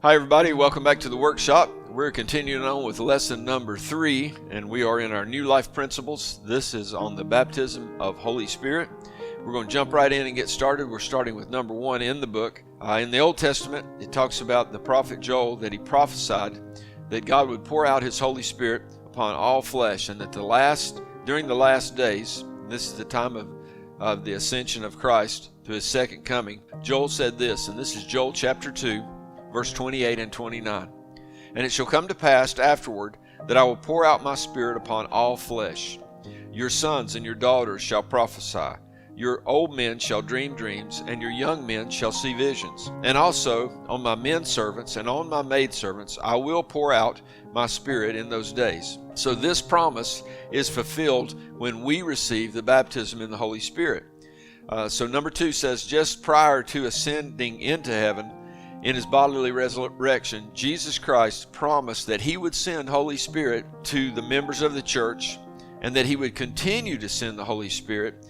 Hi everybody, welcome back to the workshop. We're continuing on with lesson number 3, and we are in our New Life Principles. This is on the baptism of Holy Spirit. We're going to jump right in and get started. We're starting with number 1 in the book. In the Old Testament, it talks about the prophet Joel, that he prophesied that God would pour out his Holy Spirit upon all flesh, and that during the last days, this is the time of the ascension of Christ to his second coming, Joel said this, and this is Joel chapter 2, verse 28 and 29. And it shall come to pass afterward that I will pour out my Spirit upon all flesh. Your sons and your daughters shall prophesy. Your old men shall dream dreams, and your young men shall see visions. And also on my men servants and on my maid servants I will pour out my Spirit in those days. So this promise is fulfilled when we receive the baptism in the Holy Spirit. So number 2 says, just prior to ascending into heaven, in his bodily resurrection, Jesus Christ promised that he would send Holy Spirit to the members of the church, and that he would continue to send the Holy Spirit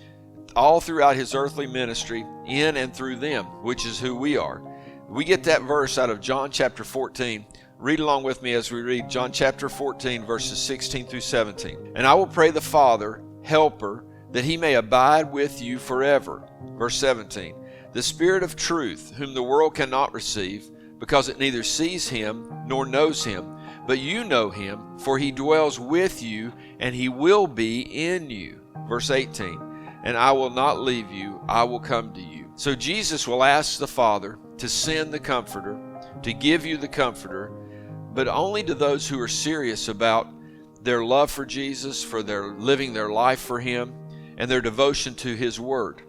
all throughout his earthly ministry in and through them, which is who we are. We get that verse out of John chapter 14. Read along with me as we read John chapter 14, verses 16 through 17. And I will pray the Father, helper, that he may abide with you forever. Verse 17. The Spirit of truth, whom the world cannot receive, because it neither sees him nor knows him. But you know him, for he dwells with you, and he will be in you. Verse 18. And I will not leave you, I will come to you. So Jesus will ask the Father to send the Comforter, to give you the Comforter, but only to those who are serious about their love for Jesus, for their living their life for him, and their devotion to his word.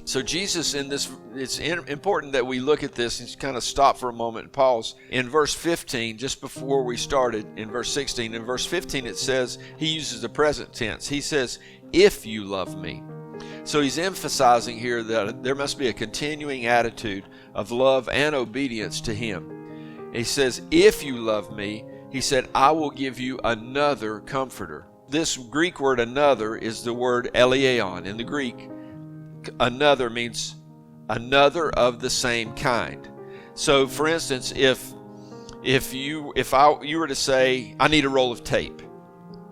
So Jesus in this, it's important that we look at this and kind of stop for a moment and pause. In verse 15, just before we started, in verse 16, in verse 15 it says, he uses the present tense. He says, if you love me. So he's emphasizing here that there must be a continuing attitude of love and obedience to him. He says, if you love me, he said, I will give you another comforter. This Greek word another is the word eleaion. In the Greek, another means another of the same kind. So for instance, if you were to say, I need a roll of tape,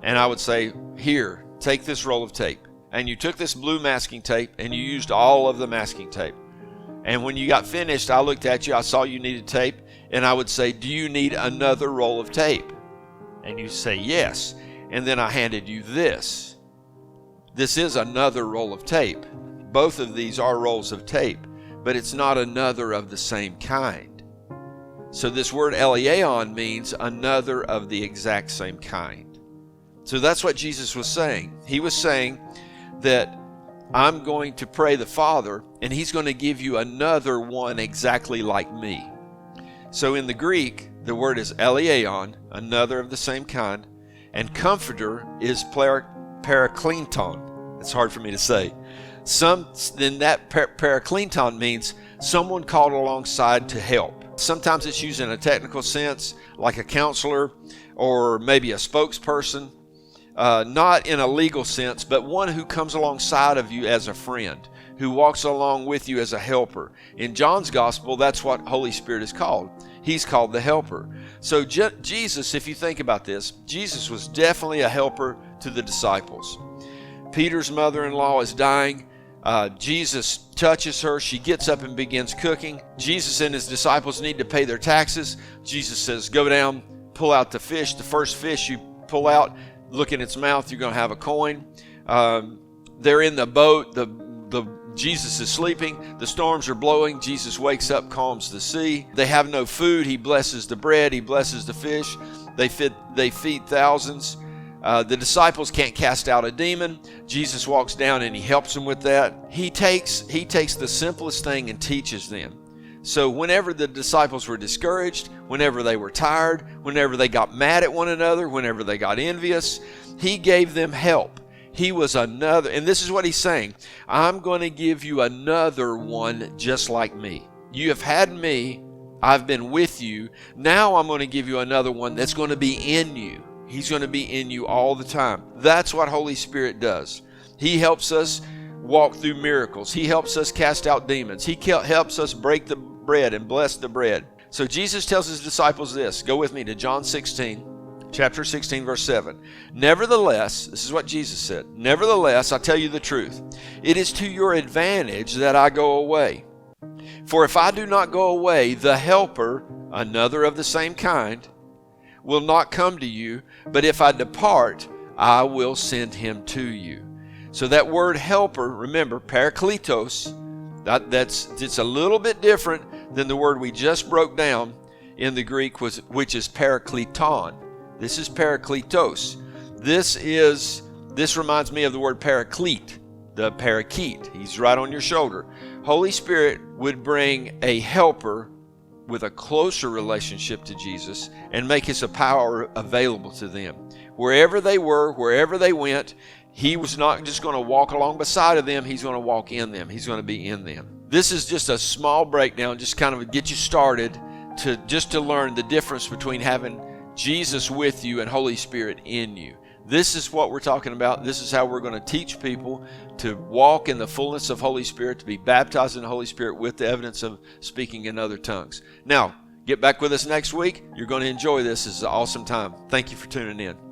and I would say, here, take this roll of tape, and you took this blue masking tape and you used all of the masking tape, and when you got finished, I looked at you, I saw you needed tape, and I would say, do you need another roll of tape? And you say yes, and then I handed you this. This is another roll of tape. Both of these are rolls of tape, but it's not another of the same kind. So this word eleaion means another of the exact same kind. So that's what Jesus was saying. He was saying that I'm going to pray the Father, and he's going to give you another one exactly like me. So in the Greek, the word is eleaion, another of the same kind, and comforter is parakleton. It's hard for me to say. Then that parakleton means someone called alongside to help. Sometimes it's used in a technical sense, like a counselor or maybe a spokesperson. Not in a legal sense, but one who comes alongside of you as a friend, who walks along with you as a helper. In John's gospel, that's what Holy Spirit is called. He's called the helper. So Jesus, if you think about this, Jesus was definitely a helper to the disciples. Peter's mother-in-law is dying. Jesus touches her. She gets up and begins cooking. Jesus and his disciples need to pay their taxes. Jesus says, go down, pull out the fish. The first fish you pull out, look in its mouth, you're going to have a coin. They're in the boat. Jesus is sleeping. The storms are blowing. Jesus wakes up, calms the sea. They have no food. He blesses the bread. He blesses the fish. They feed thousands. The disciples can't cast out a demon. Jesus walks down and he helps them with that. He takes the simplest thing and teaches them. So whenever the disciples were discouraged, whenever they were tired, whenever they got mad at one another, whenever they got envious, he gave them help. He was another, and this is what he's saying, I'm going to give you another one just like me. You have had me, I've been with you, now I'm going to give you another one that's going to be in you. He's going to be in you all the time. That's what Holy Spirit does. He helps us walk through miracles. He helps us cast out demons. He helps us break the bread and bless the bread. So Jesus tells his disciples this. Go with me to John 16, chapter 16, verse 7. Nevertheless, this is what Jesus said, nevertheless, I tell you the truth. It is to your advantage that I go away. For if I do not go away, the Helper, another of the same kind, will not come to you. But if I depart, I will send him to you. So that word helper, remember, parakletos, it's a little bit different than the word we just broke down in the Greek, which is parakleton. This is parakletos. This reminds me of the word paraclete, the parakeet. He's right on your shoulder. Holy Spirit would bring a helper with a closer relationship to Jesus and make his power available to them. Wherever they were, wherever they went, he was not just going to walk along beside of them. He's going to walk in them. He's going to be in them. This is just a small breakdown, just kind of get you started to learn the difference between having Jesus with you and Holy Spirit in you. This is what we're talking about. This is how we're going to teach people to walk in the fullness of Holy Spirit, to be baptized in the Holy Spirit with the evidence of speaking in other tongues. Now, get back with us next week. You're going to enjoy this. This is an awesome time. Thank you for tuning in.